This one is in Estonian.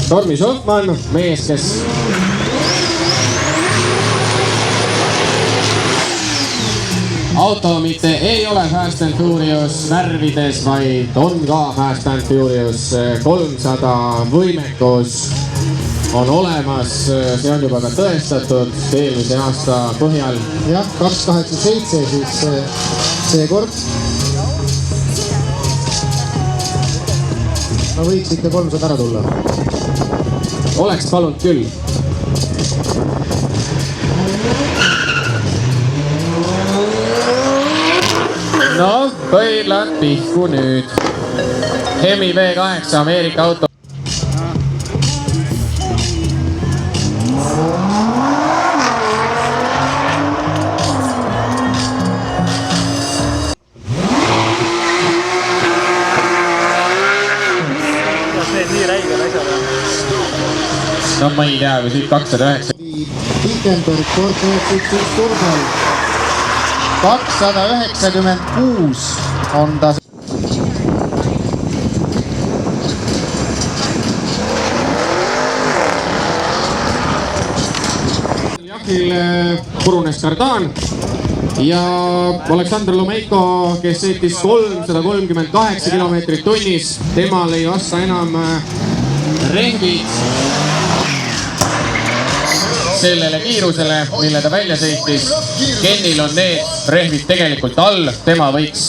Stormy Schofman, mees, kes auto mitte ei ole Fast and Furious värvides, vaid on ka Fast and Furious 300 võimekus on olemas, see on juba ka tõestatud eelmise aasta põhjal. jah, 287 siis seekord. No võiks ikka 300 ära tulla. Oleks palunud küll. No, põilad pihku nüüd. Hemi V8 Ameerika auto. Nii räiged asjad on. No ma ei tea, kui siit 209. Hülkenberg kord 911 turbal. 296 on ta. Jahil purunes kardaan ja Aleksandr Lomeiko, kes sõitis 338 kilomeetrit tunnis, temal ei vasta enam rehvid sellele kiirusele, mille ta välja sõitis. Kennil on need rehvid tegelikult all, tema võiks